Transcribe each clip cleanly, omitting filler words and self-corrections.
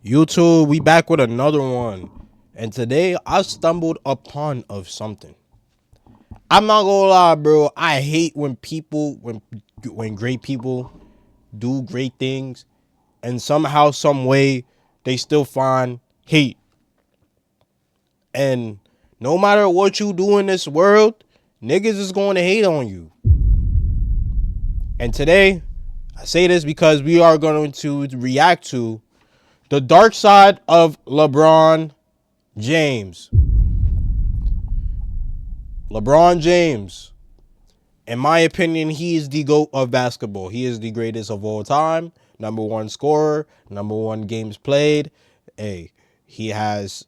YouTube, we back with another one. And today I stumbled upon of something. I'm not gonna lie, bro. I hate when great people do great things and somehow, some way, they still find hate. And no matter what you do in this world, niggas is going to hate on you. And today, I say this because we are going to react to the dark side of Lebron James. LeBron James, in my opinion, he is the GOAT of basketball. He is the greatest of all time. Number one scorer, number one games played. Hey, he's a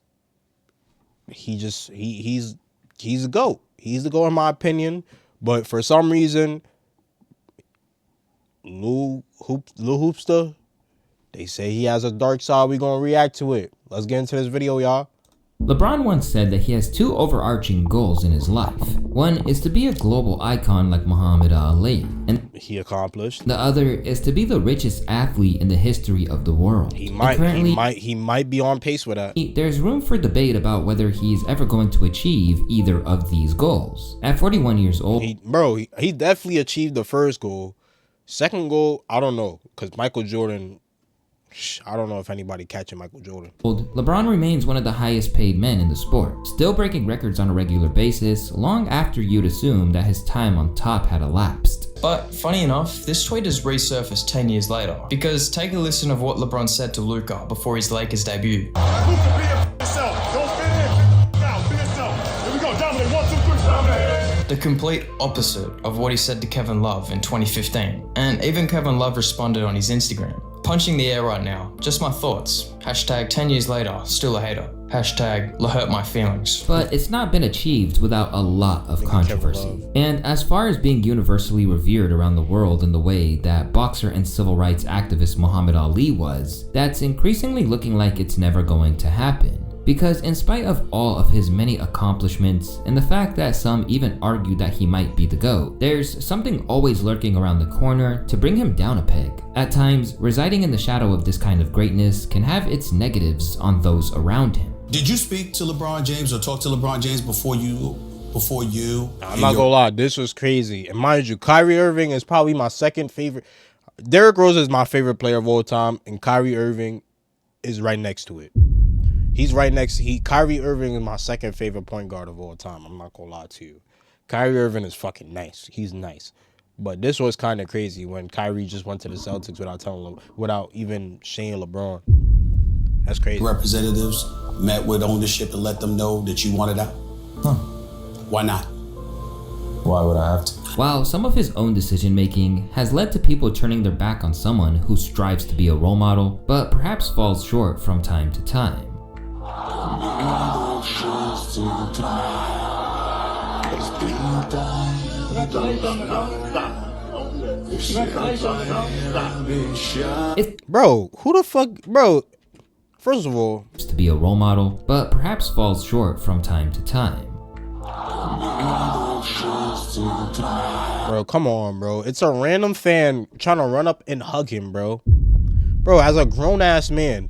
GOAT. He's the GOAT in my opinion. But for some reason, Lil Hoopster, they say he has a dark side. We're going to react to it. Let's get into this video, y'all. LeBron once said that he has two overarching goals in his life. One is to be a global icon like Muhammad Ali, and he accomplished. The other is to be the richest athlete in the history of the world. He might be on pace with that. There's room for debate about whether he's ever going to achieve either of these goals. At 41 years old, he definitely achieved the first goal. Second goal, I don't know, because Michael Jordan, I don't know if anybody catching Michael Jordan. LeBron remains one of the highest paid men in the sport, still breaking records on a regular basis, long after you'd assume that his time on top had elapsed. But funny enough, this tweet has resurfaced 10 years later, because take a listen of what LeBron said to Luka before his Lakers debut. Luka, be yourself. Don't fit in. Now, be yourself. Here we go. Dominate. 1, 2, 3. Dominate. The complete opposite of what he said to Kevin Love in 2015. And even Kevin Love responded on his Instagram. Punching the air right now, just my thoughts. Hashtag 10 years later, still a hater. Hashtag hurt my feelings. But it's not been achieved without a lot of controversy. And as far as being universally revered around the world in the way that boxer and civil rights activist Muhammad Ali was, that's increasingly looking like it's never going to happen. Because in spite of all of his many accomplishments and the fact that some even argue that he might be the GOAT, there's something always lurking around the corner to bring him down a peg. At times, residing in the shadow of this kind of greatness can have its negatives on those around him. Did you speak to LeBron James or talk to LeBron James before you? I'm not gonna lie, this was crazy. And mind you, Kyrie Irving is probably my second favorite. Derrick Rose is my favorite player of all time, and Kyrie Irving is right next to it. He's right next. Kyrie Irving is my second favorite point guard of all time. I'm not gonna lie to you. Kyrie Irving is fucking nice. He's nice. But this was kind of crazy when Kyrie just went to the Celtics without even saying LeBron. That's crazy. Representatives met with ownership and let them know that you wanted out. Why not? Why would I have to? While some of his own decision making has led to people turning their back on someone who strives to be a role model, but perhaps falls short from time to time. Bro, who the fuck, bro? First of all, to be a role model, but perhaps falls short from time to time. Bro, come on, bro. It's a random fan trying to run up and hug him, bro. Bro, as a grown-ass man,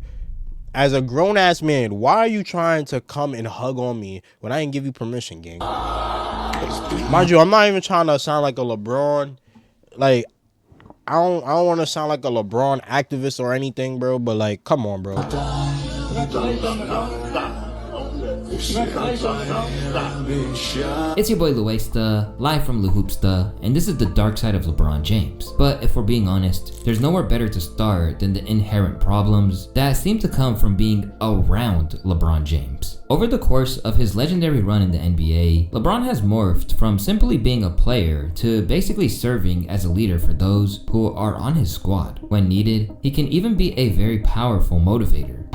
why are you trying to come and hug on me when I didn't give you permission, gang? Mind you, I'm not even trying to sound like a LeBron. Like, I don't want to sound like a LeBron activist or anything, bro. But like, come on, bro. It's your boy Luesta, live from Hoopsta, and this is the dark side of LeBron James. But if we're being honest, there's nowhere better to start than the inherent problems that seem to come from being around LeBron James. Over the course of his legendary run in the NBA, LeBron has morphed from simply being a player to basically serving as a leader for those who are on his squad. When needed, he can even be a very powerful motivator.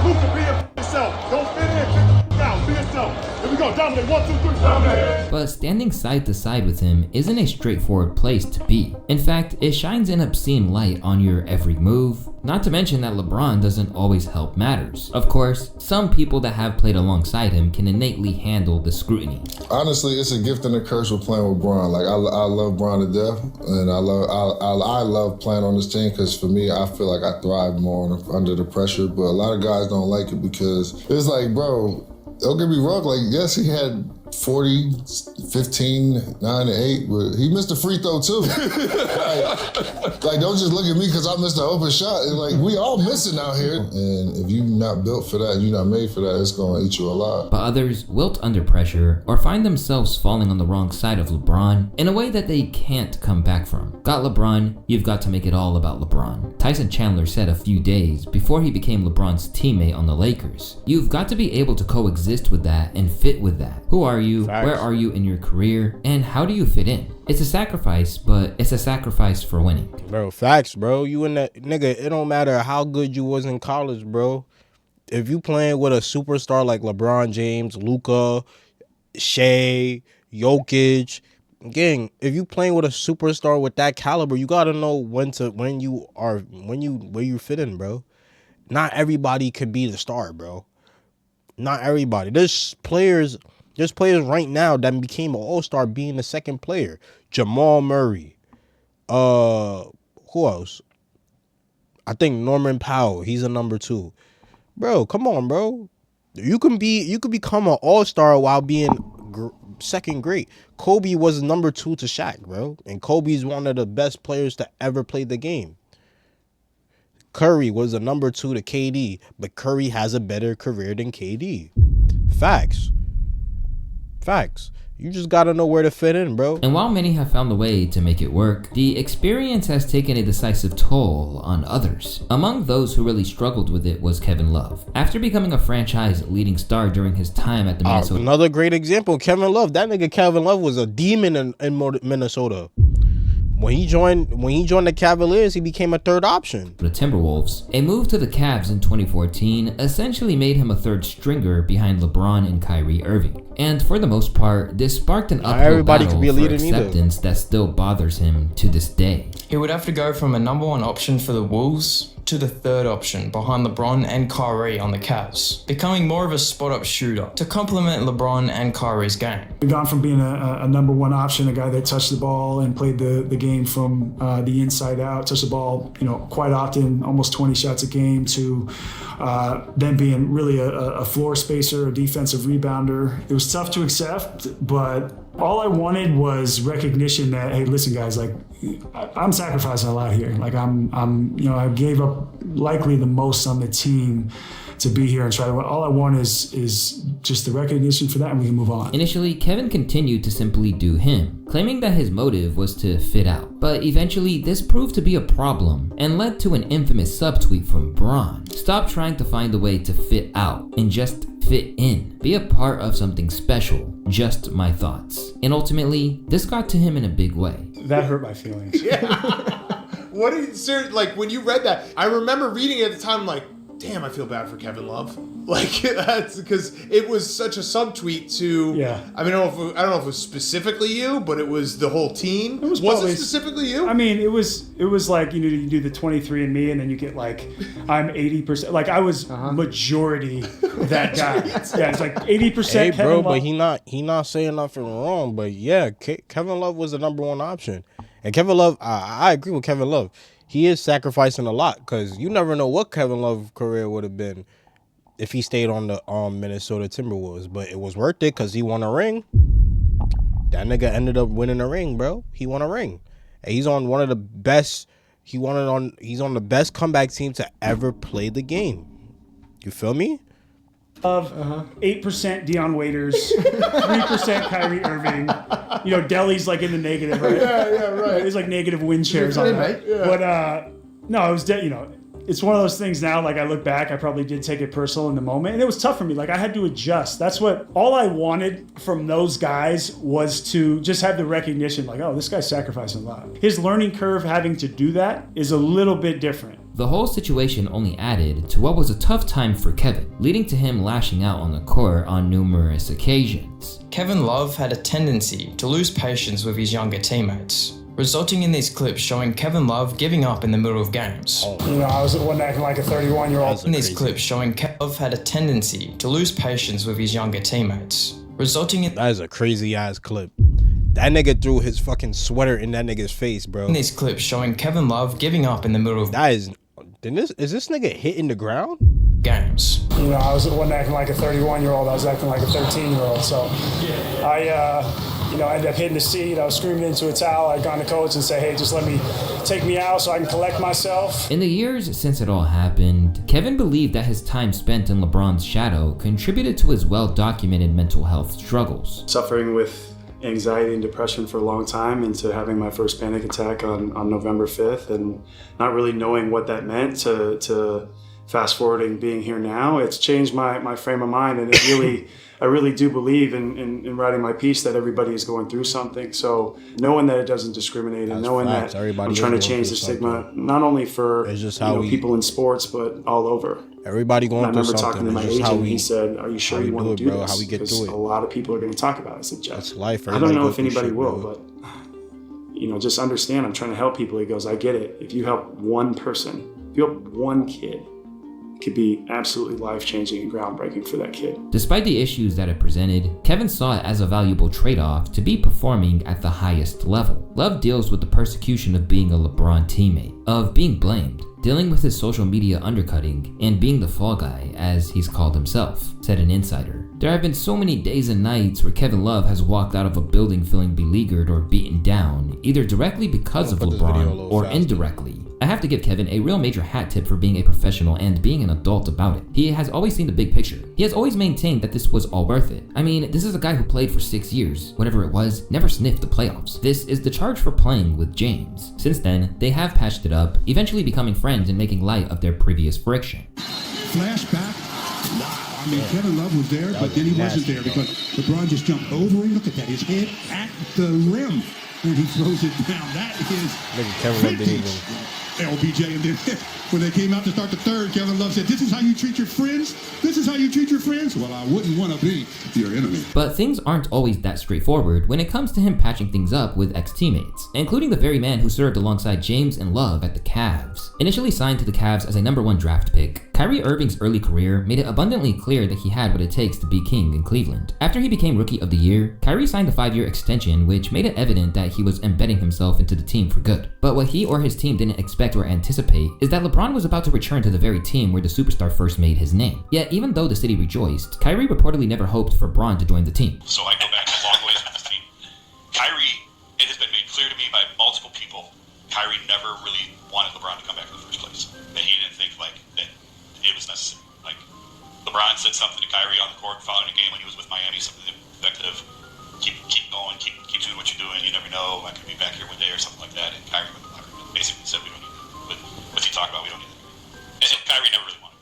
Luka, be yourself. Don't fit in. Now, be yourself. Here we go. dominate. 1, 2, 3, dominate. But standing side to side with him isn't a straightforward place to be. In fact, it shines an obscene light on your every move. Not to mention that LeBron doesn't always help matters. Of course, some people that have played alongside him can innately handle the scrutiny. Honestly, it's a gift and a curse with playing with Bron. Like I love Bron to death, and I love playing on this team because for me, I feel like I thrive more under the pressure. But a lot of guys don't like it because it's like, bro, don't get me wrong. Like, yes, he had 40, 15, 9, and 8, but he missed a free throw too. like, don't just look at me because I missed an open shot. It's like, we all missing out here. And if you're not built for that, you're not made for that, it's gonna eat you alive. But others wilt under pressure or find themselves falling on the wrong side of LeBron in a way that they can't come back from. Got LeBron, you've got to make it all about LeBron. Tyson Chandler said a few days before he became LeBron's teammate on the Lakers, you've got to be able to coexist with that and fit with that. Who are you? Facts. Where are you in your career? And how do you fit in? It's a sacrifice, but it's a sacrifice for winning. Bro, facts, bro. You in that, nigga, it don't matter how good you was in college, bro. If you playing with a superstar like LeBron James, Luka, Shea, Jokic, gang, if you playing with a superstar with that caliber, you gotta know where you fit in, bro. Not everybody could be the star, bro. Not everybody. There's players right now that became an all-star being the second player. Jamal Murray. Who else? I think Norman Powell. He's a number 2. Bro, come on, bro. You can become an all-star while being second grade. Kobe was number 2 to Shaq, bro. And Kobe's one of the best players to ever play the game. Curry was a number 2 to KD, but Curry has a better career than KD. Facts. You just gotta know where to fit in, bro. And while many have found a way to make it work, the experience has taken a decisive toll on others. Among those who really struggled with it was Kevin Love. After becoming a franchise leading star during his time at the Minnesota... Another great example, Kevin Love. That nigga Kevin Love was a demon in Minnesota. When he joined the Cavaliers, he became a third option. The Timberwolves, a move to the Cavs in 2014 essentially made him a third stringer behind LeBron and Kyrie Irving. And for the most part, this sparked an uphill battle for acceptance that still bothers him to this day. He would have to go from a number 1 option for the Wolves to the third option behind LeBron and Kyrie on the Cavs, becoming more of a spot-up shooter to complement LeBron and Kyrie's game. We've gone from being a number 1 option, a guy that touched the ball and played the game from the inside out, touched the ball, quite often, almost 20 shots a game, to then being really a floor spacer, a defensive rebounder. It was tough to accept, but all I wanted was recognition that, hey, listen, guys, like, I'm sacrificing a lot here. Like, I gave up likely the most on the team to be here and try to win. All I want is just the recognition for that, and we can move on. Initially, Kevin continued to simply do him, claiming that his motive was to fit out. But eventually, this proved to be a problem and led to an infamous subtweet from Bron. Stop trying to find a way to fit out and just fit in. Be a part of something special. Just my thoughts. And ultimately, this got to him in a big way. That hurt my feelings. What did sir, like when you read that? I remember reading it at the time, like, damn, I feel bad for Kevin Love. Like, that's because it was such a subtweet to. Yeah. I mean, I don't know if it was specifically you, but it was the whole team. Was it specifically you? I mean, it was like, you do the 23andMe and then you get like, I'm 80%. Like, I was majority that guy. Yeah, it's like 80%. Hey, Kevin bro, Love. but he not saying nothing wrong. But yeah, Kevin Love was the number 1 option, and Kevin Love, I agree with Kevin Love. He is sacrificing a lot because you never know what Kevin Love's career would have been if he stayed on the Minnesota Timberwolves. But it was worth it because he won a ring. That nigga ended up winning a ring, bro. He won a ring. And he's on one of the best. He's on the best comeback team to ever play the game. You feel me? Of 8% Dion Waiters, 3% Kyrie Irving. Delhi's like in the negative, right? Yeah, right. It's like negative wind shares on that. Yeah. But no, it was it's one of those things now, like I look back, I probably did take it personal in the moment. And it was tough for me. Like I had to adjust. That's all I wanted from those guys was to just have the recognition, like, oh, this guy's sacrificing a lot. His learning curve having to do that is a little bit different. The whole situation only added to what was a tough time for Kevin, leading to him lashing out on the court on numerous occasions. Kevin Love had a tendency to lose patience with his younger teammates, resulting in these clips showing Kevin Love giving up in the middle of games. You know, I was the one acting like a 31-year-old. In these clips showing Kevin Love had a tendency to lose patience with his younger teammates, resulting in— That is a crazy ass clip. That nigga threw his fucking sweater in that nigga's face, bro. In these clips showing Kevin Love giving up in the middle of— That is this nigga hitting the ground? Games. You know, I was the one acting like a 31-year-old. I was acting like a 13-year-old. So I ended up hitting the seat. I was screaming into a towel. I'd gone to coach and say, hey, just take me out so I can collect myself. In the years since it all happened, Kevin believed that his time spent in LeBron's shadow contributed to his well-documented mental health struggles. Suffering with anxiety and depression for a long time, into having my first panic attack on November 5th, and not really knowing what that meant to fast forwarding being here now. It's changed my frame of mind, and it really I really do believe in writing my piece that everybody is going through something. So knowing that it doesn't discriminate, and knowing that I'm trying to change the stigma, not only for people in sports, but all over. Everybody going through something. I remember talking to my agent, and he said, "Are you sure you want to do this? How we get because through it. A lot of people are going to talk about it." I said, "Jeff, that's life. I don't know if anybody will, but just understand. I'm trying to help people." He goes, "I get it. If you help one person, if you help one kid, it could be absolutely life-changing and groundbreaking for that kid." Despite the issues that it presented, Kevin saw it as a valuable trade-off to be performing at the highest level. Love deals with the persecution of being a LeBron teammate, of being blamed, dealing with his social media undercutting, and being the fall guy, as he's called himself, said an insider. There have been so many days and nights where Kevin Love has walked out of a building feeling beleaguered or beaten down, either directly because of LeBron or indirectly. I have to give Kevin a real major hat tip for being a professional and being an adult about it. He has always seen the big picture. He has always maintained that this was all worth it. I mean, this is a guy who played for 6 years, whatever it was, never sniffed the playoffs. This is the charge for playing with James. Since then, they have patched it up, eventually becoming friends and making light of their previous friction. Flashback. Wow. I mean, Kevin Love was there, but then he wasn't there because LeBron just jumped over him. Look at that, his head at the rim, and he throws it down. That is Kevin Love didn't even LBJ, and then when they came out to start the third, Kevin Love said, "This is how you treat your friends? This is how you treat your friends? Well, I wouldn't want to be your enemy." But things aren't always that straightforward when it comes to him patching things up with ex-teammates, including the very man who served alongside James and Love at the Cavs. Initially signed to the Cavs as a #1 draft pick, Kyrie Irving's early career made it abundantly clear that he had what it takes to be king in Cleveland. After he became Rookie of the Year, Kyrie signed a 5-year extension, which made it evident that he was embedding himself into the team for good. But what he or his team didn't expect or anticipate is that LeBron was about to return to the very team where the superstar first made his name. Yet even though the city rejoiced, Kyrie reportedly never hoped for Bron to join the team. So I go back a long ways with this team. Kyrie, it has been made clear to me by multiple people, Kyrie never really wanted LeBron to come back in the first place. That he didn't think that it was necessary. LeBron said something to Kyrie on the court following a game when he was with Miami, something effective. Keep going, keep doing what you're doing. You never know, I could be back here one day or something like that. And Kyrie basically said, we don't need it. What's he talking about? We don't need it. And Kyrie never really wanted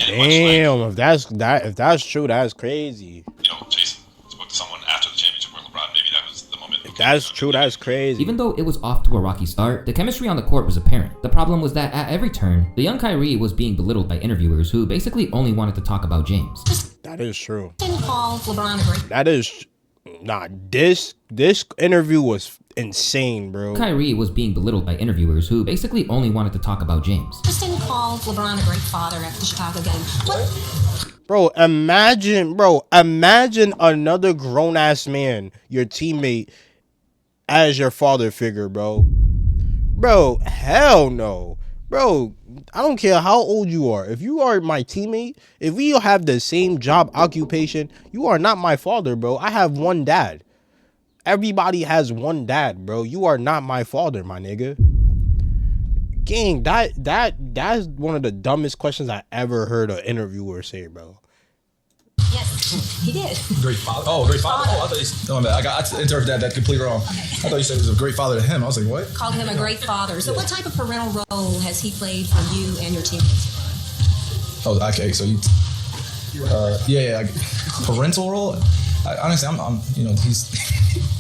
it. Right? Damn, if that's true, that's crazy. Jason spoke to someone after the championship where LeBron, maybe that was the moment. If that's true, that's crazy. Even though it was off to a rocky start, the chemistry on the court was apparent. The problem was that at every turn, the young Kyrie was being belittled by interviewers who basically only wanted to talk about James. That is true. Didn't call LeBron a great. That is this interview was insane, bro. Kyrie was being belittled by interviewers who basically only wanted to talk about James. Just didn't call LeBron a great father after the Chicago game. What? Bro, imagine another grown-ass man, your teammate, as your father figure, bro. Bro, hell no. Bro, I don't care how old you are. If you are my teammate, if we have the same job occupation, you are not my father, bro. I have one dad. Everybody has one dad, bro. You are not my father, my nigga. Gang, that's one of the dumbest questions I ever heard an interviewer say, bro. Yes, he did. Great father. Oh, great father. Oh, I thought I interpreted that completely wrong. Okay. I thought you said he was a great father to him. I was like, what? Called him a great father. So what type of parental role has he played for you and your teammates? Oh, okay. So you, parental role? Honestly, I'm you know, he's.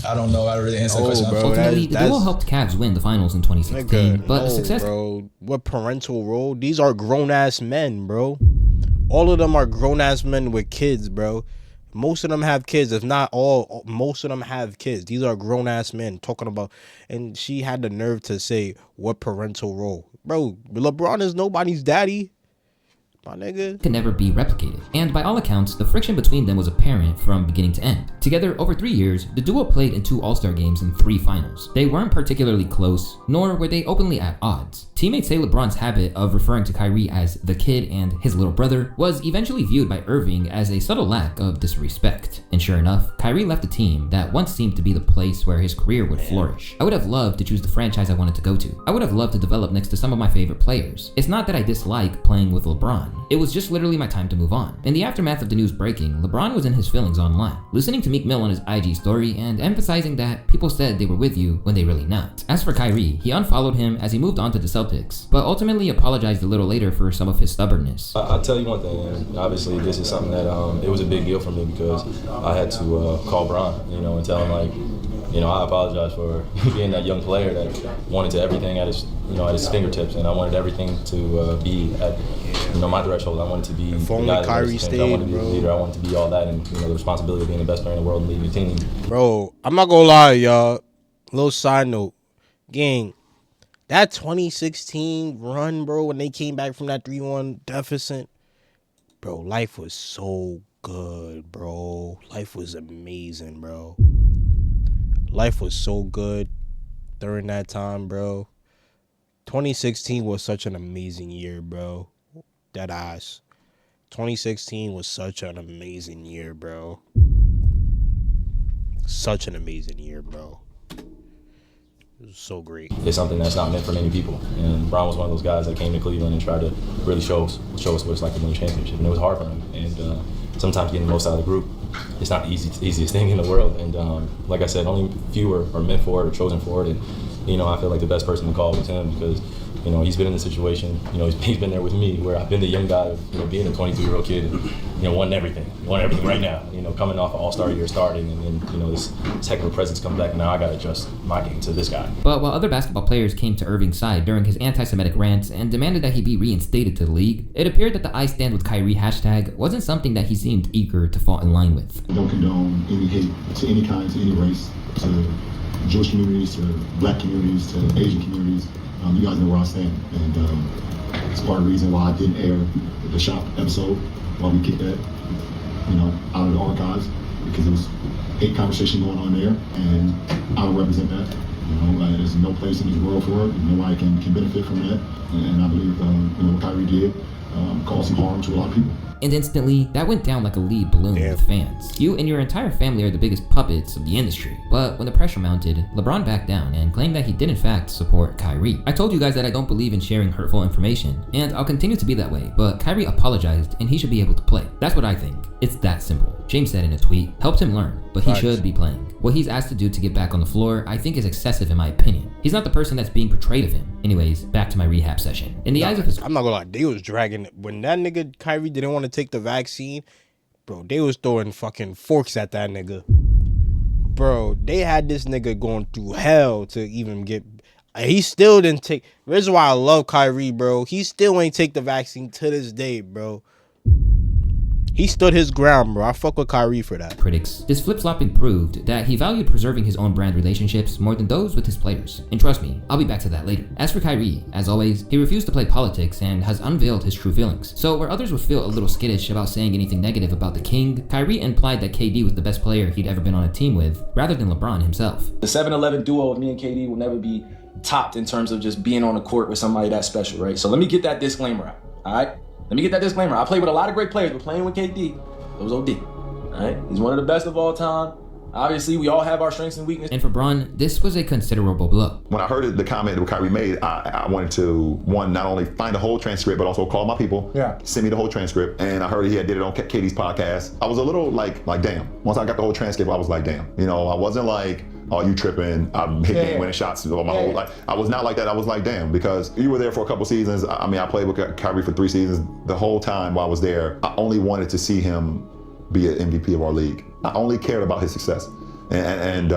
I don't know how to really answer that question. Bro, Ultimately, the duo helped Cavs win the finals in 2016, but the success. Bro, what parental role? These are grown ass men, bro. All of them are grown ass men with kids, bro. Most of them have kids. If not all, most of them have kids. These are grown ass men talking about. And she had the nerve to say, "What parental role, bro? LeBron is nobody's daddy." My nigga. Could never be replicated. And by all accounts, the friction between them was apparent from beginning to end. Together, over 3 years, the duo played in 2 All-Star games and 3 finals. They weren't particularly close, nor were they openly at odds. Teammates say LeBron's habit of referring to Kyrie as the kid and his little brother was eventually viewed by Irving as a subtle lack of disrespect. And sure enough, Kyrie left a team that once seemed to be the place where his career would flourish. I would have loved to choose the franchise I wanted to go to. I would have loved to develop next to some of my favorite players. It's not that I dislike playing with LeBron. It was just literally my time to move on. In the aftermath of the news breaking, LeBron was in his feelings online, listening to Meek Mill on his IG story and emphasizing that people said they were with you when they really not. As for Kyrie, he unfollowed him as he moved on to the Celtics, but ultimately apologized a little later for some of his stubbornness. I'll tell you one thing, man. Obviously, this is something that it was a big deal for me because I had to call Bron, you know, and tell him like, you know, I apologize for being that young player that wanted to everything at his, you know, at his fingertips, and I wanted everything to be at, you know, my threshold. I wanted to be if the only guy that Kyrie was, stayed, I wanted to be bro. the leader. I wanted to be all that, and you know, the responsibility of being the best player in the world and leading the team. Bro, I'm not gonna lie, y'all. Little side note, gang. That 2016 run, bro, when they came back from that 3-1 deficit, bro, life was so good, bro. Life was amazing, bro. Life was so good during that time, bro. 2016 was such an amazing year, bro. Dead ass. 2016 was such an amazing year, bro. Such an amazing year, bro. It was so great. It's something that's not meant for many people. And Bron was one of those guys that came to Cleveland and tried to really show us what it's like to win a championship. And it was hard for him. And sometimes getting the most out of the group, it's not the easiest thing in the world. And like I said, only few are meant for it or chosen for it. And, you know, I feel like the best person to call was him because, you know, he's been in the situation, you know, he's been there with me where I've been the young guy of, you know, being a 22-year-old kid and, you know, wanting everything right now, you know, coming off an all-star year starting and then, you know, this heck of a presence comes back and now I got to adjust my game to this guy. But while other basketball players came to Irving's side during his anti-Semitic rants and demanded that he be reinstated to the league, it appeared that the I Stand With Kyrie hashtag wasn't something that he seemed eager to fall in line with. I don't condone any hate to any kind, to any race, to Jewish communities, to black communities, to Asian communities. You guys know where I stand, and it's part of the reason why I didn't air the shop episode, why we kicked that, you know, out of the archives, because there was hate conversation going on there, and I don't represent that. You know, there's no place in this world for it, and nobody can benefit from that, and I believe, you know, what Kyrie did caused some harm to a lot of people. And instantly, that went down like a lead balloon with fans. You and your entire family are the biggest puppets of the industry. But when the pressure mounted, LeBron backed down and claimed that he did in fact support Kyrie. I told you guys that I don't believe in sharing hurtful information, and I'll continue to be that way, but Kyrie apologized and he should be able to play. That's what I think. It's that simple. James said in a tweet, helped him learn, but he should be playing. What he's asked to do to get back on the floor, I think is excessive in my opinion. He's not the person that's being portrayed of him. Anyways, back to my rehab session. In the eyes of his— I'm not gonna lie, they was dragging it. When that nigga Kyrie didn't want to take the vaccine, bro, they was throwing fucking forks at that nigga. Bro, they had this nigga going through hell to even get. He still didn't take. This is why I love Kyrie, bro. He still ain't take the vaccine to this day, bro. He stood his ground, bro. I fuck with Kyrie for that. Critics. This flip-flopping proved that he valued preserving his own brand relationships more than those with his players. And trust me, I'll be back to that later. As for Kyrie, as always, he refused to play politics and has unveiled his true feelings. So where others would feel a little skittish about saying anything negative about the King, Kyrie implied that KD was the best player he'd ever been on a team with, rather than LeBron himself. The 7-11 duo of me and KD will never be topped in terms of just being on the court with somebody that special, right? So let me get that disclaimer out, all right? Let me get that disclaimer. I played with a lot of great players, but playing with KD, it was OD. All right? He's one of the best of all time. Obviously, we all have our strengths and weaknesses. And for Bron, this was a considerable blow. When I heard the comment that Kyrie made, I wanted to, one, not only find the whole transcript, but also call my people, send me the whole transcript. And I heard he did it on Katie's podcast. I was a little like damn. Once I got the whole transcript, I was like, damn. You know, I wasn't like, oh, you tripping, I'm hitting game-winning shots my whole life. I was not like that. I was like, damn, because you were there for a couple seasons. I mean, I played with Kyrie for 3 seasons. The whole time while I was there, I only wanted to see him be an MVP of our league. I only cared about his success, and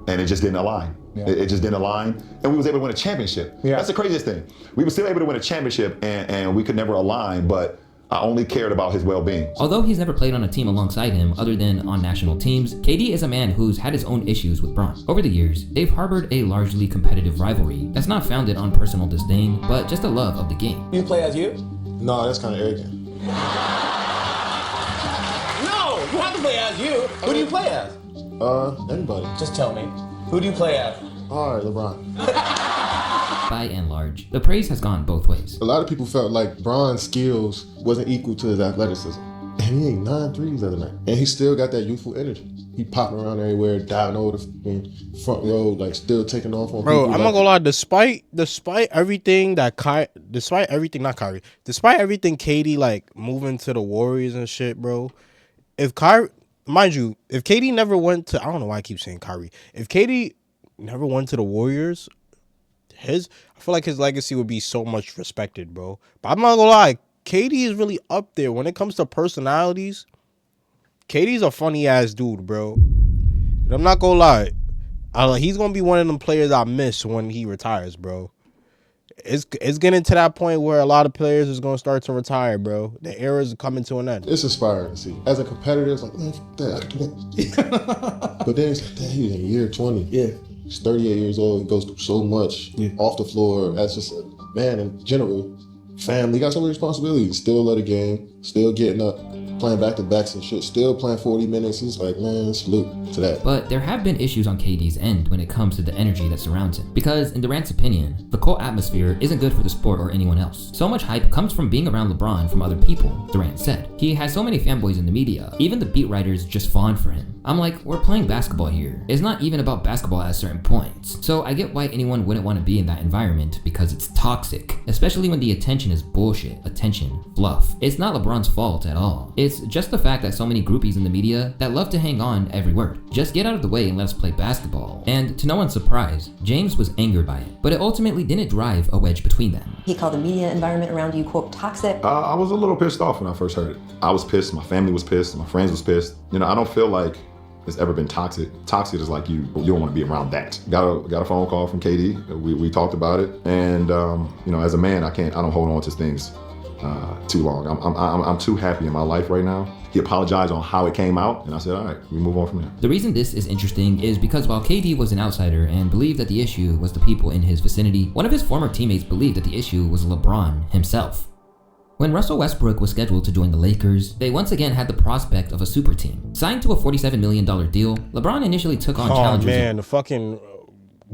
it just didn't align. Yeah. It just didn't align, and we was able to win a championship. Yeah. That's the craziest thing. We were still able to win a championship, and we could never align, but I only cared about his well-being. Although he's never played on a team alongside him other than on national teams, KD is a man who's had his own issues with Bron. Over the years, they've harbored a largely competitive rivalry that's not founded on personal disdain, but just a love of the game. You play as you? No, that's kind of arrogant. No, you have to play as you. Who do you play as? Anybody. Just tell me. Who do you play as? All right, LeBron. By and large, the praise has gone both ways. A lot of people felt like Bron's skills wasn't equal to his athleticism. And he ate 9 threes the other night. And he still got that youthful energy. He popping around everywhere, diving over the front row, like still taking off on bro, people. I'm not gonna lie, despite everything KD like moving to the Warriors and shit, bro. If KD never went to, I don't know why I keep saying Kyrie. If KD never went to the Warriors, I feel like his legacy would be so much respected, bro. But I'm not gonna lie, KD is really up there when it comes to personalities. KD's a funny ass dude, bro. And I'm not gonna lie, he's gonna be one of them players I miss when he retires, bro. It's getting to that point where a lot of players is gonna start to retire, bro. The era is coming to an end. It's inspiring to see. As a competitor, it's like, man, fuck that, I can't. But then it's like, damn, he's in year 20. Yeah. He's 38 years old. He goes through so much off the floor. As just a man in general, family, got so many responsibilities. Still love the game. Still getting up, playing back-to-backs and shit. Still playing 40 minutes. He's like, man, salute to that. But there have been issues on KD's end when it comes to the energy that surrounds him. Because in Durant's opinion, the cult atmosphere isn't good for the sport or anyone else. So much hype comes from being around LeBron from other people, Durant said. He has so many fanboys in the media. Even the beat writers just fawn for him. I'm like, we're playing basketball here. It's not even about basketball at certain points. So I get why anyone wouldn't want to be in that environment because it's toxic, especially when the attention is bullshit, attention, fluff. It's not LeBron's fault at all. It's just the fact that so many groupies in the media that love to hang on every word. Just get out of the way and let us play basketball. And to no one's surprise, James was angered by it, but it ultimately didn't drive a wedge between them. He called the media environment around you, quote, toxic. I was a little pissed off when I first heard it. I was pissed, my family was pissed, my friends was pissed. You know, I don't feel like it's ever been toxic. Toxic is like you don't want to be around that. Got a phone call from KD. We talked about it, and you know, as a man, I don't hold on to things too long. I'm too happy in my life right now. He apologized on how it came out, and I said, all right, we move on from there. The reason this is interesting is because while KD was an outsider and believed that the issue was the people in his vicinity, one of his former teammates believed that the issue was LeBron himself. When Russell Westbrook was scheduled to join the Lakers, they once again had the prospect of a super team. Signed to a $47 million deal, LeBron initially took on challenges. Oh man, the fucking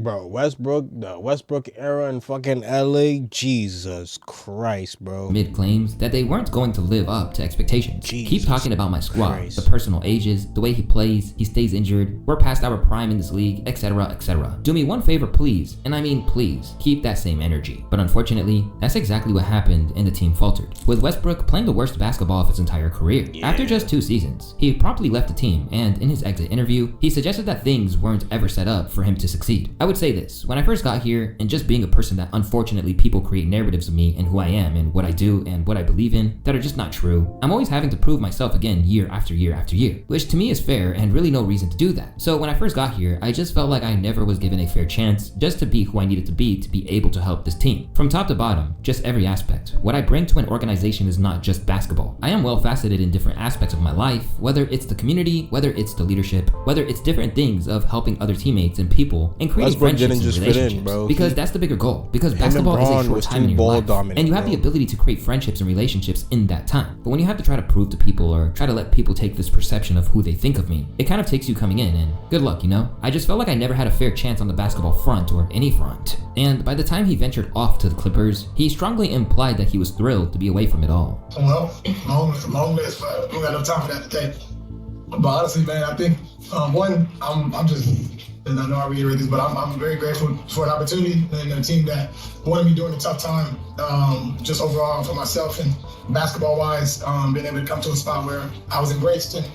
the Westbrook era in fucking LA, Jesus Christ, bro. Mid claims that they weren't going to live up to expectations. Keep talking about my squad, Christ. The personal ages, the way he plays, he stays injured, we're past our prime in this league, etc, etc. Do me one favor, please, and I mean please, keep that same energy. But unfortunately, that's exactly what happened and the team faltered, with Westbrook playing the worst basketball of his entire career. After just 2 seasons, he promptly left the team, and in his exit interview, he suggested that things weren't ever set up for him to succeed. I would say this, when I first got here, and just being a person that unfortunately people create narratives of me and who I am and what I do and what I believe in that are just not true, I'm always having to prove myself again year after year after year, which to me is fair and really no reason to do that. So when I first got here, I just felt like I never was given a fair chance just to be who I needed to be able to help this team. From top to bottom, just every aspect. What I bring to an organization is not just basketball. I am well faceted in different aspects of my life, whether it's the community, whether it's the leadership, whether it's different things of helping other teammates and people and creating friendships and relationships. Bro. Because that's the bigger goal. Because basketball is a short time in your life, and you have the ability to create friendships and relationships in that time. But when you have to try to prove to people or try to let people take this perception of who they think of me, it kind of takes you coming in, and good luck, you know? I just felt like I never had a fair chance on the basketball front or any front. And by the time he ventured off to the Clippers, he strongly implied that he was thrilled to be away from it all. Well, long list, but we don't got enough time for that today. But honestly, man, I think I'm just, and I know I reiterate this, but I'm very grateful for an opportunity and a team that wanted me during a tough time, just overall for myself and basketball-wise, being able to come to a spot where I was embraced and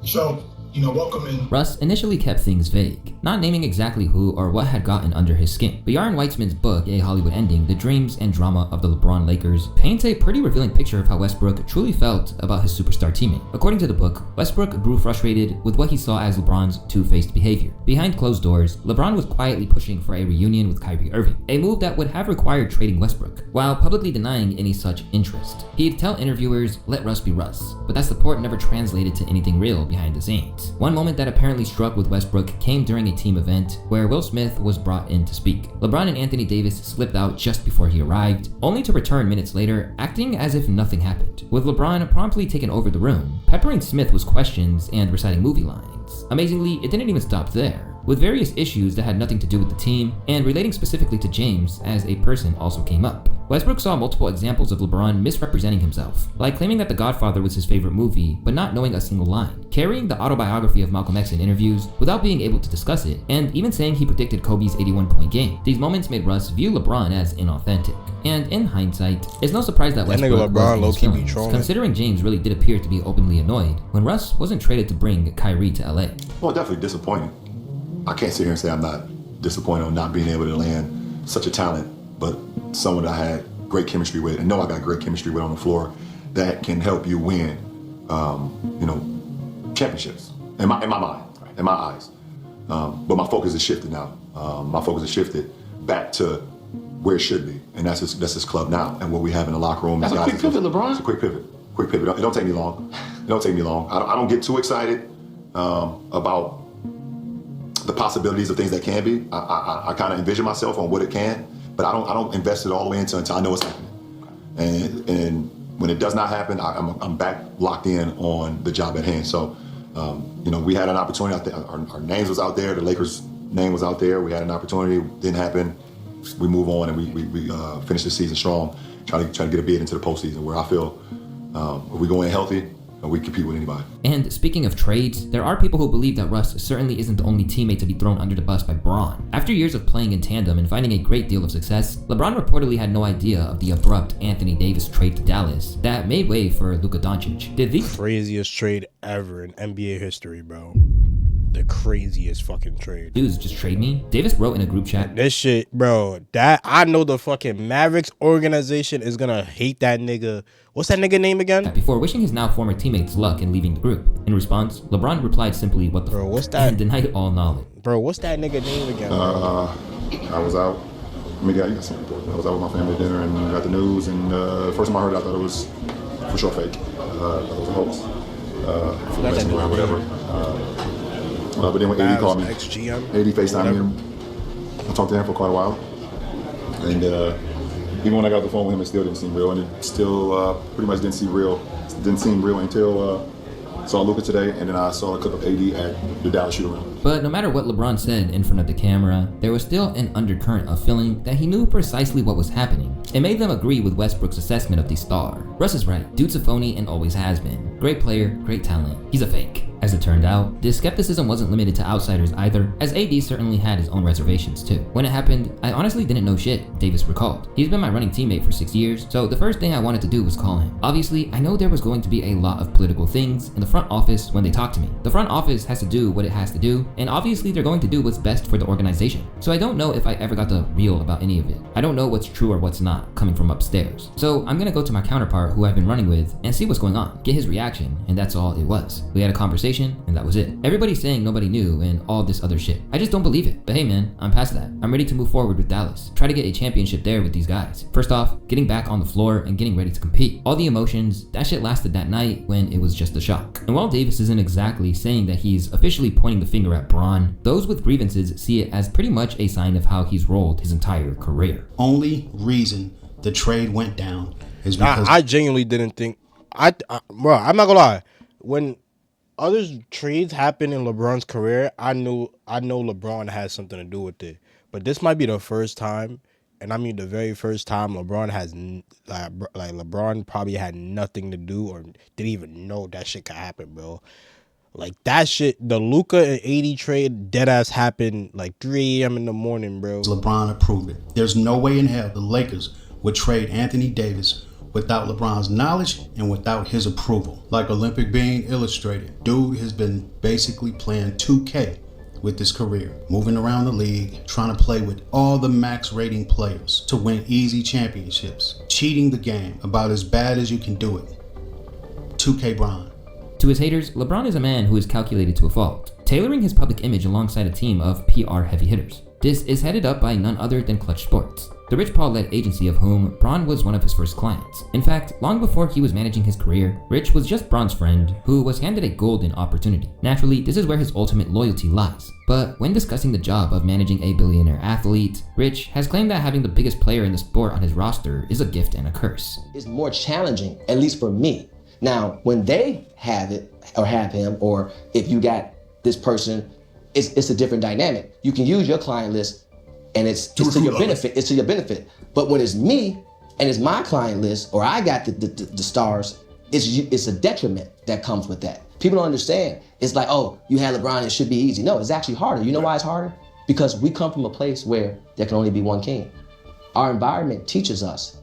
so welcoming. Russ initially kept things vague, not naming exactly who or what had gotten under his skin. But Yaron Weitzman's book, A Hollywood Ending, The Dreams and Drama of the LeBron Lakers, paints a pretty revealing picture of how Westbrook truly felt about his superstar teammate. According to the book, Westbrook grew frustrated with what he saw as LeBron's two-faced behavior. Behind closed doors, LeBron was quietly pushing for a reunion with Kyrie Irving, a move that would have required trading Westbrook, while publicly denying any such interest. He'd tell interviewers, let Russ be Russ, but that support never translated to anything real behind the scenes. One moment that apparently struck with Westbrook came during a team event where Will Smith was brought in to speak. LeBron and Anthony Davis slipped out just before he arrived, only to return minutes later, acting as if nothing happened, with LeBron promptly taking over the room, peppering Smith with questions and reciting movie lines. Amazingly, it didn't even stop there, with various issues that had nothing to do with the team, and relating specifically to James as a person also came up. Westbrook saw multiple examples of LeBron misrepresenting himself, like claiming that The Godfather was his favorite movie, but not knowing a single line, carrying the autobiography of Malcolm X in interviews without being able to discuss it, and even saying he predicted Kobe's 81-point game. These moments made Russ view LeBron as inauthentic. And in hindsight, it's no surprise that Westbrook was in his feelings, considering James really did appear to be openly annoyed when Russ wasn't traded to bring Kyrie to LA. Well, definitely disappointing. I can't sit here and say I'm not disappointed on not being able to land such a talent, but someone that I had great chemistry with, and know I got great chemistry with on the floor, that can help you win, championships. In my mind, in my eyes. But my focus has shifted now. My focus has shifted back to where it should be, and that's his club now, and what we have in the locker room. That's a quick pivot, LeBron. It's a quick pivot. Quick pivot. It don't take me long. It don't take me long. I don't get too excited about the possibilities of things that can be. I kind of envision myself on what it can, but I don't invest it all the way until I know it's happening. And when it does not happen, I'm back locked in on the job at hand. So, we had an opportunity out there. Our names was out there. The Lakers' name was out there. We had an opportunity. Didn't happen. We move on and we finish the season strong. Try to get a bid into the postseason where I feel if we go in healthy, we compete with anybody. And speaking of trades, there are people who believe that Russ certainly isn't the only teammate to be thrown under the bus by Bron. After years of playing in tandem and finding a great deal of success, LeBron reportedly had no idea of the abrupt Anthony Davis trade to Dallas that made way for Luka Doncic. Did the craziest trade ever in NBA history, bro. The craziest fucking trade. Dudes just trade me? Davis wrote in a group chat. This shit, bro, that I know the fucking Mavericks organization is gonna hate that nigga. What's that nigga name again? Before wishing his now former teammates luck in leaving the group. In response, LeBron replied simply, what the bro, what's that? And denied all knowledge. Bro, what's that nigga name again? I was out. I was out with my family at dinner and got the news, and first time I heard it, I thought it was for sure fake. I thought it was a hoax. Or whatever. But then when AD called me, AD FaceTimed me. I talked to him for quite a while. And even when I got the phone with him, it still didn't seem real. And it still pretty much didn't seem real until I saw Luka today. And then I saw a clip of AD at the Dallas shoot-around. But no matter what LeBron said in front of the camera, there was still an undercurrent of feeling that he knew precisely what was happening. It made them agree with Westbrook's assessment of the star. Russ is right. Dude's a phony and always has been. Great player, great talent. He's a fake. As it turned out, this skepticism wasn't limited to outsiders either, as AD certainly had his own reservations too. When it happened, I honestly didn't know shit, Davis recalled. He's been my running teammate for 6 years, so the first thing I wanted to do was call him. Obviously, I know there was going to be a lot of political things in the front office when they talk to me. The front office has to do what it has to do, and obviously they're going to do what's best for the organization. So I don't know if I ever got the real about any of it. I don't know what's true or what's not, coming from upstairs. So I'm gonna go to my counterpart who I've been running with and see what's going on, get his reaction, and that's all it was. We had a conversation, and that was it. Everybody's saying nobody knew and all this other shit. I just don't believe it. But hey man, I'm past that. I'm ready to move forward with Dallas. Try to get a championship there with these guys. First off, getting back on the floor and getting ready to compete. All the emotions, that shit lasted that night when it was just a shock. And while Davis isn't exactly saying that he's officially pointing the finger at Bron, those with grievances see it as pretty much a sign of how he's rolled his entire career. Only reason the trade went down is because I genuinely didn't think bro, I'm not gonna lie. When other trades happen in LeBron's career, I know LeBron has something to do with it. But this might be the first time, and I mean the very first time LeBron has LeBron probably had nothing to do or didn't even know that shit could happen, bro. Like that shit, the Luka and AD trade dead ass happened like 3 a.m. in the morning, bro. LeBron approved it. There's no way in hell the Lakers would trade Anthony Davis without LeBron's knowledge and without his approval. Like Olympic Being illustrated, dude has been basically playing 2K with his career, moving around the league, trying to play with all the max rating players to win easy championships, cheating the game about as bad as you can do it. 2K Bron. To his haters, LeBron is a man who is calculated to a fault, tailoring his public image alongside a team of PR heavy hitters. This is headed up by none other than Clutch Sports, the Rich Paul-led agency of whom Bron was one of his first clients. In fact, long before he was managing his career, Rich was just Bron's friend who was handed a golden opportunity. Naturally, this is where his ultimate loyalty lies. But when discussing the job of managing a billionaire athlete, Rich has claimed that having the biggest player in the sport on his roster is a gift and a curse. It's more challenging, at least for me. Now, when they have it, or have him, or if you got this person, it's a different dynamic. You can use your client list and it's to your benefit. It's to your benefit. But when it's me and it's my client list, or I got the stars, it's a detriment that comes with that. People don't understand. It's like, oh, you had LeBron, it should be easy. No, it's actually harder. You know why it's harder? Because we come from a place where there can only be one king. Our environment teaches us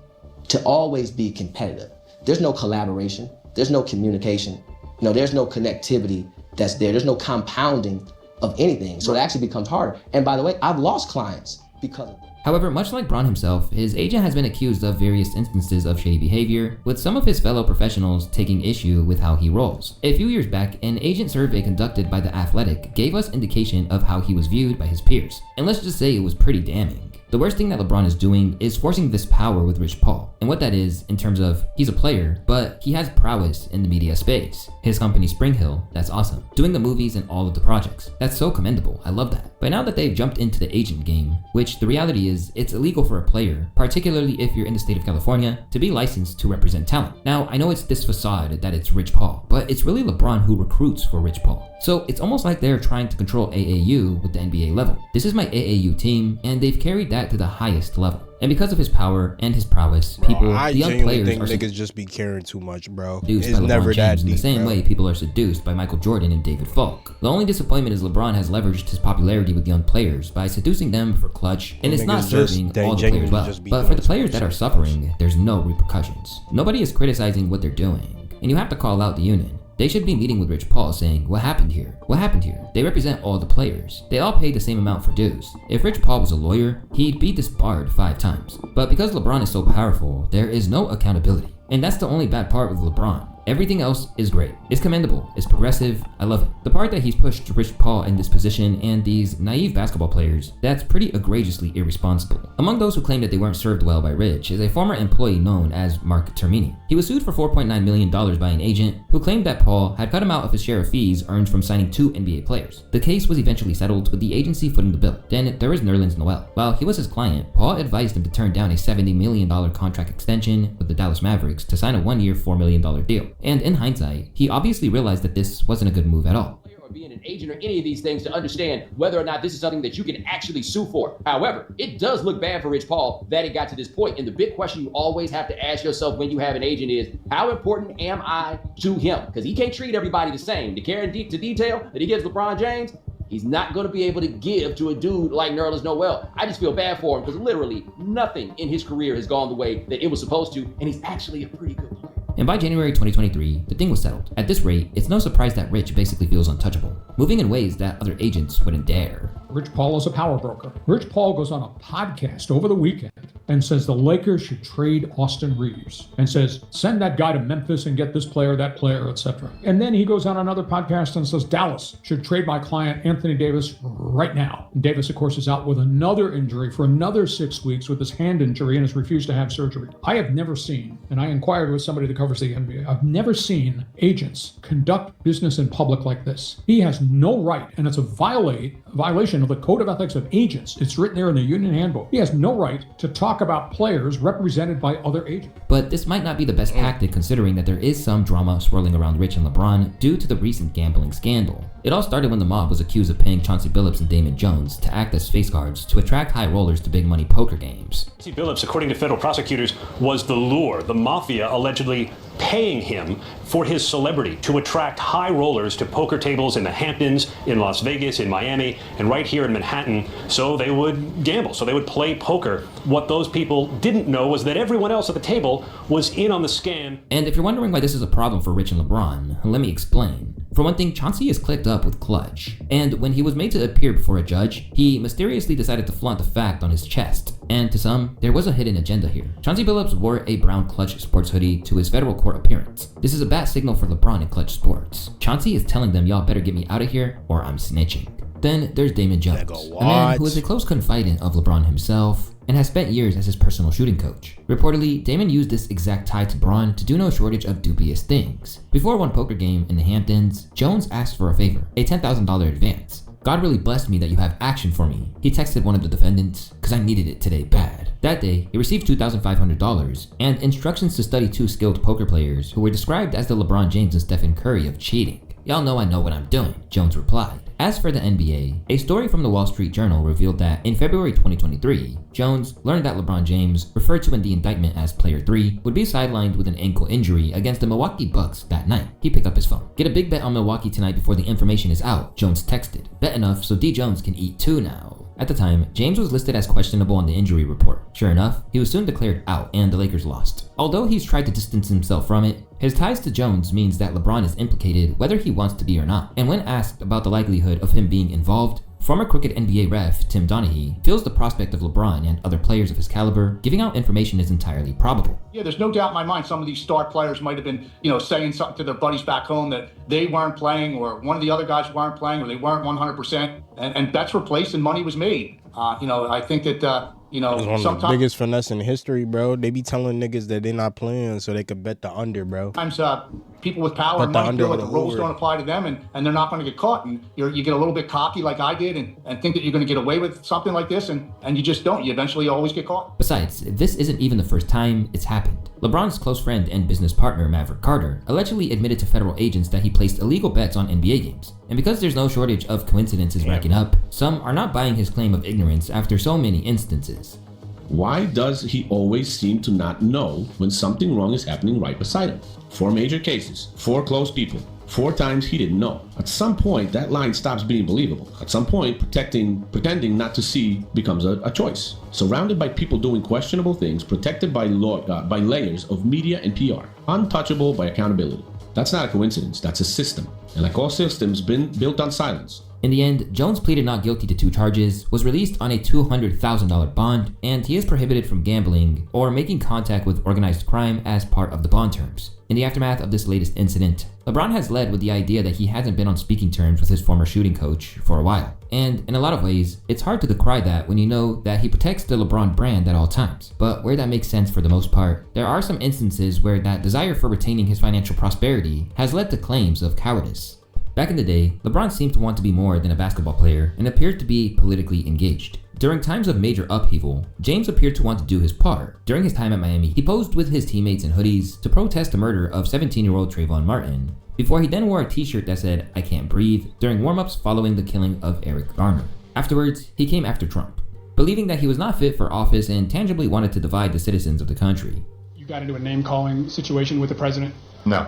to always be competitive. There's no collaboration. There's no communication. There's no connectivity that's there. There's no compounding of anything. So it actually becomes harder. And by the way, I've lost clients because of it. However, much like Bron himself, his agent has been accused of various instances of shady behavior, with some of his fellow professionals taking issue with how he rolls. A few years back, an agent survey conducted by The Athletic gave us indication of how he was viewed by his peers. And let's just say it was pretty damning. The worst thing that LeBron is doing is forcing this power with Rich Paul. And what that is, in terms of, he's a player, but he has prowess in the media space. His company Spring Hill, that's awesome. Doing the movies and all of the projects, that's so commendable, I love that. But now that they've jumped into the agent game, which the reality is, it's illegal for a player, particularly if you're in the state of California, to be licensed to represent talent. Now, I know it's this facade that it's Rich Paul, but it's really LeBron who recruits for Rich Paul. So it's almost like they're trying to control AAU with the NBA level. This is my AAU team, and they've carried that to the highest level. And because of his power and his prowess, people, I the young genuinely players think are niggas just be caring too much, bro. Seduced It's by never LeBron that James in deep, the same bro. way people are seduced by Michael Jordan and David Falk. The only disappointment is LeBron has leveraged his popularity with young players by seducing them for clutch, and it's not serving all the players well. But for the players that are suffering, there's no repercussions. Nobody is criticizing what they're doing, and you have to call out the union. They should be meeting with Rich Paul saying, what happened here? What happened here? They represent all the players. They all pay the same amount for dues. If Rich Paul was a lawyer, he'd be disbarred 5 times. But because LeBron is so powerful, there is no accountability. And that's the only bad part with LeBron. Everything else is great. It's commendable. It's progressive. I love it. The part that he's pushed Rich Paul in this position and these naive basketball players, that's pretty egregiously irresponsible. Among those who claim that they weren't served well by Rich is a former employee known as Mark Termini. He was sued for $4.9 million by an agent who claimed that Paul had cut him out of his share of fees earned from signing 2 NBA players. The case was eventually settled with the agency footing the bill. Then there is Nerlens Noel. While he was his client, Paul advised him to turn down a $70 million contract extension with the Dallas Mavericks to sign a 1-year, $4 million deal. And in hindsight, he obviously realized that this wasn't a good move at all. Or being an agent or any of these things to understand whether or not this is something that you can actually sue for. However, it does look bad for Rich Paul that it got to this point. And the big question you always have to ask yourself when you have an agent is, how important am I to him? Because he can't treat everybody the same. The care and to detail that he gives LeBron James, he's not going to be able to give to a dude like Nerlens Noel. I just feel bad for him because literally nothing in his career has gone the way that it was supposed to, and he's actually a pretty good player. And by January 2023, the thing was settled. At this rate, it's no surprise that Rich basically feels untouchable, moving in ways that other agents wouldn't dare. Rich Paul is a power broker. Rich Paul goes on a podcast over the weekend and says the Lakers should trade Austin Reeves and says, send that guy to Memphis and get this player, that player, etc. And then he goes on another podcast and says Dallas should trade my client Anthony Davis right now. And Davis, of course, is out with another injury for another 6 weeks with his hand injury and has refused to have surgery. I have never seen, and I inquired with somebody that covers the NBA, I've never seen agents conduct business in public like this. He has no right, and it's a violation of the Code of Ethics of Agents. It's written there in the union handbook. He has no right to talk about players represented by other agents. But this might not be the best tactic considering that there is some drama swirling around Rich and LeBron due to the recent gambling scandal. It all started when the mob was accused of paying Chauncey Billups and Damon Jones to act as face guards to attract high rollers to big money poker games. Chauncey Billups, according to federal prosecutors, was the lure. The mafia allegedly paying him for his celebrity to attract high rollers to poker tables in the Hamptons, in Las Vegas, in Miami, and right here in Manhattan, so they would gamble, so they would play poker. What those people didn't know was that everyone else at the table was in on the scam. And if you're wondering why this is a problem for Rich and LeBron, let me explain. For one thing, Chauncey is clicked up with Clutch, and when he was made to appear before a judge, he mysteriously decided to flaunt the fact on his chest. And to some, there was a hidden agenda here. Chauncey Billups wore a brown Clutch sports hoodie to his federal court appearance. This is a bad signal for LeBron and Clutch Sports. Chauncey is telling them, y'all better get me out of here or I'm snitching. Then there's Damon Jones, a man who is a close confidant of LeBron himself and has spent years as his personal shooting coach. Reportedly, Damon used this exact tie to Bron to do no shortage of dubious things. Before one poker game in the Hamptons, Jones asked for a favor, a $10,000 advance. God really blessed me that you have action for me, he texted one of the defendants, cause I needed it today bad. That day, he received $2,500 and instructions to study 2 skilled poker players who were described as the LeBron James and Stephen Curry of cheating. Y'all know I know what I'm doing, Jones replied. As for the NBA, a story from the Wall Street Journal revealed that in February 2023, Jones learned that LeBron James, referred to in the indictment as Player 3, would be sidelined with an ankle injury against the Milwaukee Bucks that night. He picked up his phone. Get a big bet on Milwaukee tonight before the information is out, Jones texted. Bet enough so D. Jones can eat too now. At the time, James was listed as questionable on the injury report. Sure enough, he was soon declared out and the Lakers lost. Although he's tried to distance himself from it, his ties to Jones means that LeBron is implicated whether he wants to be or not. And when asked about the likelihood of him being involved, former crooked NBA ref Tim Donaghy feels the prospect of LeBron and other players of his caliber giving out information is entirely probable. Yeah, there's no doubt in my mind some of these star players might have been, saying something to their buddies back home that they weren't playing or one of the other guys weren't playing or they weren't 100%. And bets were placed and money was made. I think that, it's one of the biggest finesse in history, bro. They be telling niggas that they're not playing so they could bet the under, bro. Sometimes people with power and money feel like the rules don't apply to them and they're not going to get caught. And you get a little bit cocky like I did and think that you're going to get away with something like this and you just don't. You eventually always get caught. Besides, this isn't even the first time it's happened. LeBron's close friend and business partner, Maverick Carter, allegedly admitted to federal agents that he placed illegal bets on NBA games. And because there's no shortage of coincidences racking up, some are not buying his claim of ignorance after so many instances. Why does he always seem to not know when something wrong is happening right beside him? 4 major cases, 4 close people, 4 times he didn't know. At some point, that line stops being believable. At some point, pretending not to see becomes a choice. Surrounded by people doing questionable things, protected by layers of media and PR, untouchable by accountability. That's not a coincidence, that's a system. And like all systems, been built on silence. In the end, Jones pleaded not guilty to 2 charges, was released on a $200,000 bond, and he is prohibited from gambling or making contact with organized crime as part of the bond terms. In the aftermath of this latest incident, LeBron has led with the idea that he hasn't been on speaking terms with his former shooting coach for a while. And in a lot of ways, it's hard to decry that when you know that he protects the LeBron brand at all times. But where that makes sense for the most part, there are some instances where that desire for retaining his financial prosperity has led to claims of cowardice. Back in the day, LeBron seemed to want to be more than a basketball player and appeared to be politically engaged. During times of major upheaval, James appeared to want to do his part. During his time at Miami, he posed with his teammates in hoodies to protest the murder of 17-year-old Trayvon Martin, before he then wore a t-shirt that said, "I can't breathe," during warm-ups following the killing of Eric Garner. Afterwards, he came after Trump, believing that he was not fit for office and tangibly wanted to divide the citizens of the country. You got into a name-calling situation with the president? No.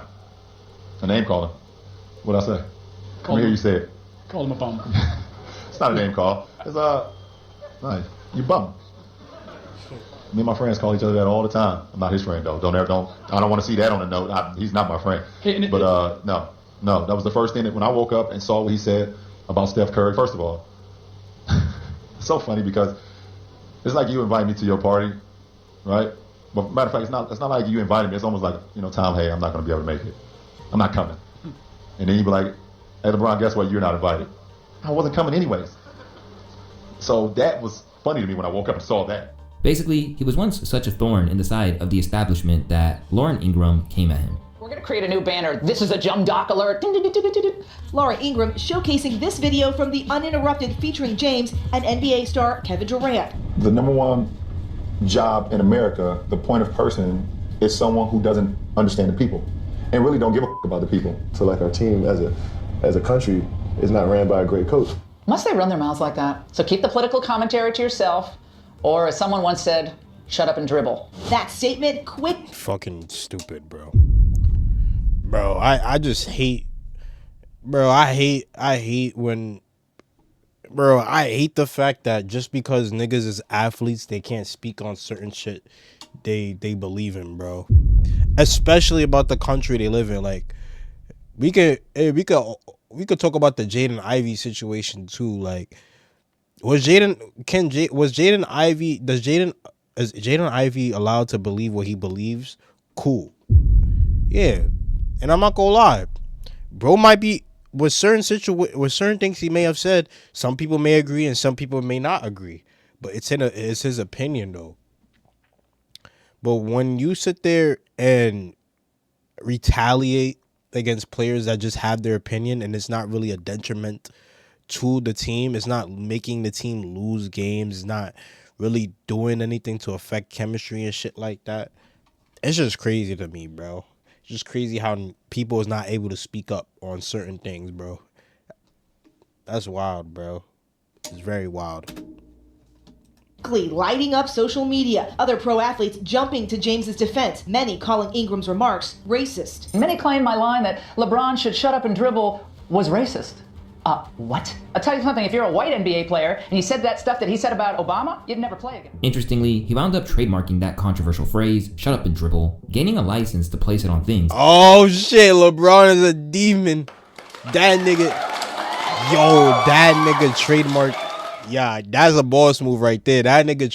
A name calling? What'd I say? Let me hear you say it. Called him a bum. It's not a name call. It's nice. You bum. Me and my friends call each other that all the time. I'm not his friend though. I don't want to see that on the note. He's not my friend. But no. That was the first thing that when I woke up and saw what he said about Steph Curry. First of all, it's so funny because it's like you invite me to your party, right? But matter of fact, it's not like you invited me. It's almost like, Tom, hey, I'm not going to be able to make it. I'm not coming. And then you'd be like, hey, LeBron, guess what? You're not invited. I wasn't coming anyways. So that was funny to me when I woke up and saw that. Basically, he was once such a thorn in the side of the establishment that Lauren Ingram came at him. We're going to create a new banner. This is a Jump Doc alert. Laura Ingram showcasing this video from The Uninterrupted featuring James and NBA star Kevin Durant. The number one job in America, the point of person, is someone who doesn't understand the people and really don't give a about the people. So like our team as a country, is not ran by a great coach. Must they run their mouths like that? So keep the political commentary to yourself, or as someone once said, shut up and dribble. That statement, quick. Fucking stupid, bro. Bro, I just hate. Bro, I hate when. Bro, I hate the fact that just because niggas is athletes, they can't speak on certain shit they believe in, bro. Especially about the country they live in. Like, we could talk about the Jaden Ivey situation too. Like, is Jaden Ivey allowed to believe what he believes? Cool. Yeah. And I'm not gonna lie. Bro might be with certain things he may have said, some people may agree and some people may not agree. But it's his opinion though. But when you sit there and retaliate against players that just have their opinion and it's not really a detriment to the team, it's not making the team lose games, it's not really doing anything to affect chemistry and shit like that, it's just crazy to me, bro. It's just crazy how people is not able to speak up on certain things, bro. That's wild, bro. It's very wild. Lighting up social media. Other pro athletes jumping to James's defense, many calling Ingram's remarks racist. Many claim my line that LeBron should shut up and dribble was racist. What? I'll tell you something, if you're a white NBA player and you said that stuff that he said about Obama, you'd never play again. Interestingly, he wound up trademarking that controversial phrase, shut up and dribble, gaining a license to place it on things. Oh shit, LeBron is a demon. That nigga trademarked. Yeah, that's a boss move right there. That nigga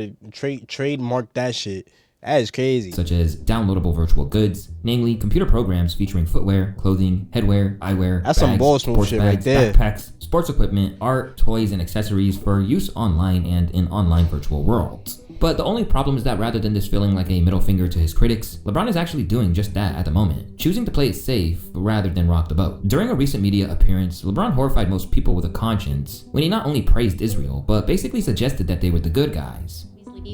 trademarked that shit. That is crazy. Such as downloadable virtual goods, namely computer programs featuring footwear, clothing, headwear, eyewear, that's some boss move shit right there. Backpacks, sports equipment, art, toys, and accessories for use online and in online virtual worlds. But the only problem is that rather than this feeling like a middle finger to his critics, LeBron is actually doing just that at the moment, choosing to play it safe rather than rock the boat. During a recent media appearance, LeBron horrified most people with a conscience when he not only praised Israel, but basically suggested that they were the good guys.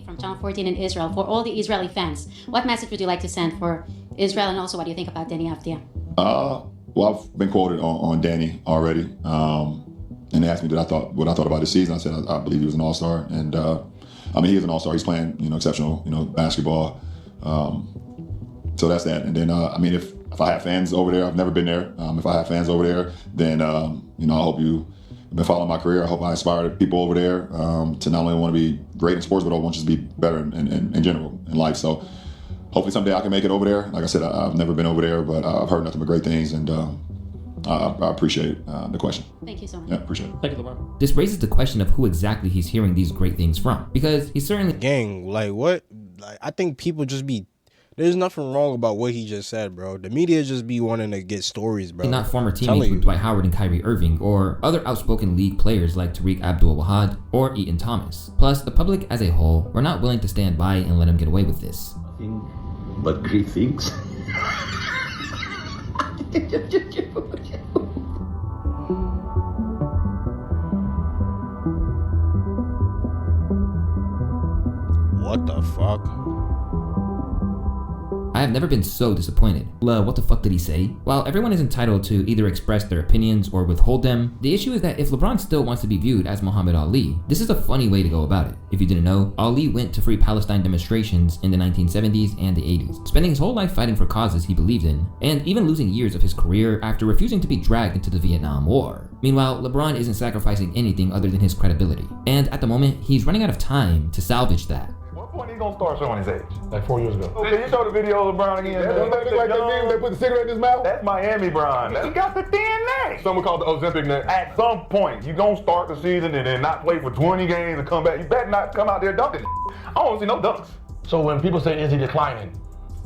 From John 14 in Israel, for all the Israeli fans, what message would you like to send for Israel, and also what do you think about Danny Avdia? Well, I've been quoted on Danny already, and they asked me what I thought about his season. I said I believe he was an all-star, and I mean, he is an all-star. He's playing, exceptional, basketball. So that's that. And then, I mean, if I have fans over there, I've never been there. If I have fans over there, then, I hope you've been following my career. I hope I inspire people over there to not only want to be great in sports, but I want you to be better in general in life. So hopefully someday I can make it over there. Like I said, I've never been over there, but I've heard nothing but great things, and I appreciate the question. Thank you so much. Yeah, appreciate it. Thank you, LeBron. This raises the question of who exactly he's hearing these great things from, because he's certainly like what? Like, I think people just be. There's nothing wrong about what he just said, bro. The media just be wanting to get stories, bro. Not former teammates with Dwight Howard and Kyrie Irving, or other outspoken league players like Tariq Abdul-Wahad or Eaton Thomas. Plus, the public as a whole were not willing to stand by and let him get away with this. But great things. What the fuck? I have never been so disappointed. What the fuck did he say? While everyone is entitled to either express their opinions or withhold them, the issue is that if LeBron still wants to be viewed as Muhammad Ali, this is a funny way to go about it. If you didn't know, Ali went to free Palestine demonstrations in the 1970s and the 80s, spending his whole life fighting for causes he believed in, and even losing years of his career after refusing to be dragged into the Vietnam War. Meanwhile, LeBron isn't sacrificing anything other than his credibility, and at the moment, he's running out of time to salvage that. When he gonna start showing his age? Like 4 years ago. Can you show the video of LeBron again? Don't they look like that meme they put the cigarette in his mouth? That's Miami Bron. He got the thin neck. Someone called the Ozempic neck. At some point, you gonna start the season and then not play for 20 games and come back. You better not come out there dunking. I don't want to see no dunks. So when people say, is he declining?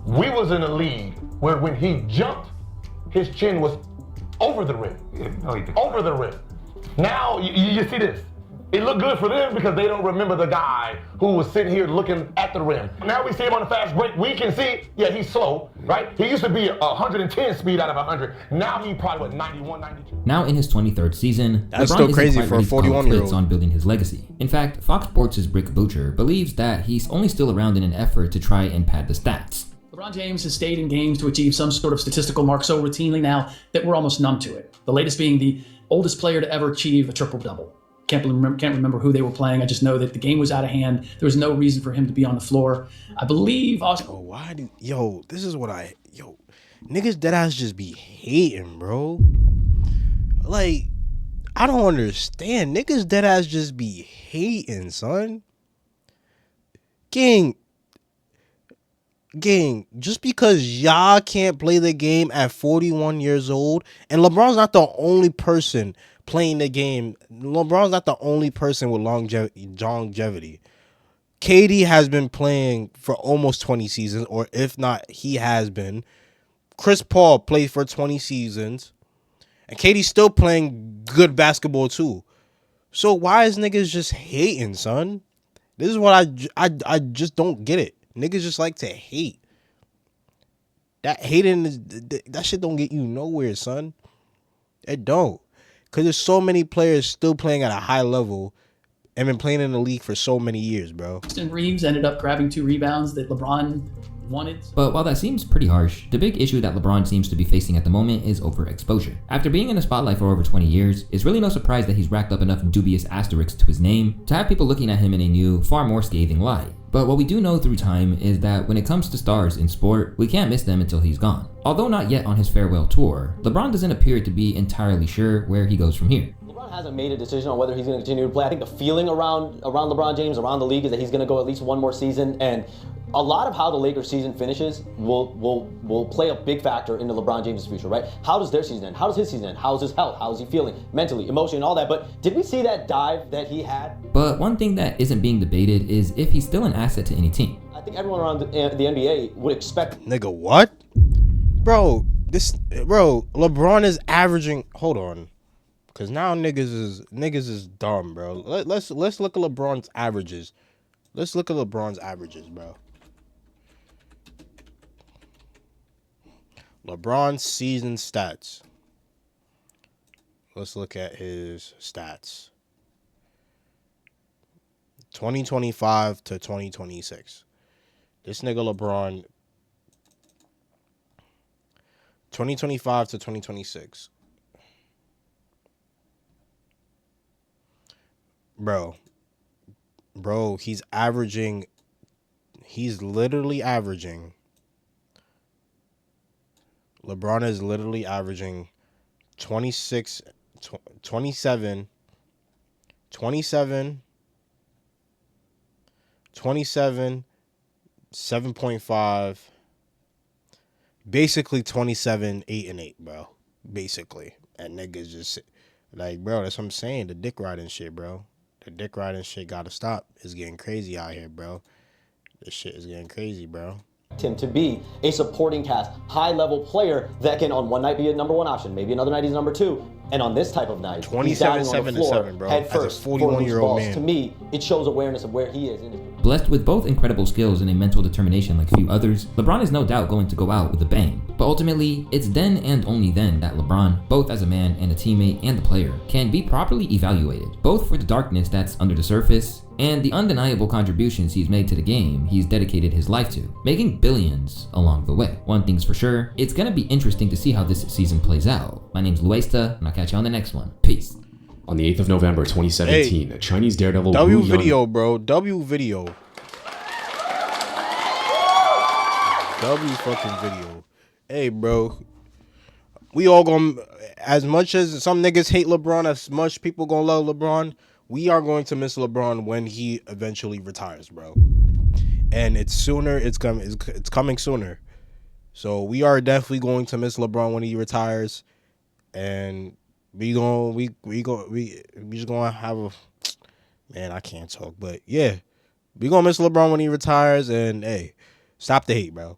We was in a league where when he jumped, his chin was over the rim. Over the rim. Now, you see this. It looked good for them because they don't remember the guy who was sitting here looking at the rim. Now we see him on the fast break. We can see, yeah, he's slow, right? He used to be 110 speed out of 100. Now he probably, 91, 92. Now in his 23rd season, that's LeBron still crazy for a 41-year-old on building his legacy. In fact, Fox Sports' Rick Boucher believes that he's only still around in an effort to try and pad the stats. LeBron James has stayed in games to achieve some sort of statistical mark so routinely now that we're almost numb to it. The latest being the oldest player to ever achieve a triple-double. Can't remember who they were playing. I just know that the game was out of hand. There was no reason for him to be on the floor. I believe Austin... Niggas deadass just be hating, bro. Like, I don't understand. Niggas deadass just be hating, son. Gang, just because y'all can't play the game at 41 years old, and LeBron's not the only person playing the game. LeBron's not the only person with longevity. KD has been playing for almost 20 seasons, or if not, he has been. Chris Paul played for 20 seasons, and KD's still playing good basketball too. So why is niggas just hating, son? This is what I just don't get it. Niggas just like to hate. That hating that shit don't get you nowhere, son. It don't. Cause there's so many players still playing at a high level and been playing in the league for so many years, bro. Austin Reeves ended up grabbing 2 rebounds that LeBron wanted. But while that seems pretty harsh, the big issue that LeBron seems to be facing at the moment is overexposure. After being in the spotlight for over 20 years, it's really no surprise that he's racked up enough dubious asterisks to his name to have people looking at him in a new, far more scathing light. But what we do know through time is that when it comes to stars in sport, we can't miss them until he's gone. Although not yet on his farewell tour, LeBron doesn't appear to be entirely sure where he goes from here. LeBron hasn't made a decision on whether he's going to continue to play. I think the feeling around LeBron James, around the league, is that he's going to go at least one more season, and a lot of how the Lakers season finishes will play a big factor into LeBron James' future, right? How does their season end? How does his season end? How's his health? How is he feeling mentally, emotionally, and all that? But did we see that dive that he had? But one thing that isn't being debated is if he's still an asset to any team. I think everyone around the NBA would expect. Nigga, what? Bro, LeBron is averaging. Hold on, because now niggas is dumb, bro. Let's look at LeBron's averages. Let's look at LeBron's averages, bro. LeBron's season stats. Let's look at his stats. 2025 to 2026. This nigga LeBron. 2025 to 2026. Bro, he's literally averaging. LeBron is literally averaging 27, 7.5, basically 27, 8 and 8, bro. Basically. And niggas just like, bro, that's what I'm saying. The dick riding shit, bro. The dick riding shit gotta stop. It's getting crazy out here, bro. This shit is getting crazy, bro. Him to be a supporting cast, high-level player that can on one night be a number 1 option, maybe another night he's number 2, and on this type of night, 27, 7 and 7, bro. Head As first, a 41-year-old man. To me, it shows awareness of where he is in his. Blessed with both incredible skills and a mental determination like few others, LeBron is no doubt going to go out with a bang. But ultimately, it's then and only then that LeBron, both as a man and a teammate and a player, can be properly evaluated, both for the darkness that's under the surface and the undeniable contributions he's made to the game he's dedicated his life to, making billions along the way. One thing's for sure, it's gonna be interesting to see how this season plays out. My name's Luesta, and I'll catch you on the next one. Peace. On the 8th of November, 2017, a Chinese daredevil W video, bro. W video. W fucking video. Hey, bro. We all gonna, as much as some niggas hate LeBron, as much people gonna love LeBron, we are going to miss LeBron when he eventually retires, bro. And it's sooner. It's coming sooner. So we are definitely going to miss LeBron when he retires, and we just gonna have a, man, I can't talk, but yeah, we gonna miss LeBron when he retires, and hey, stop the hate, bro.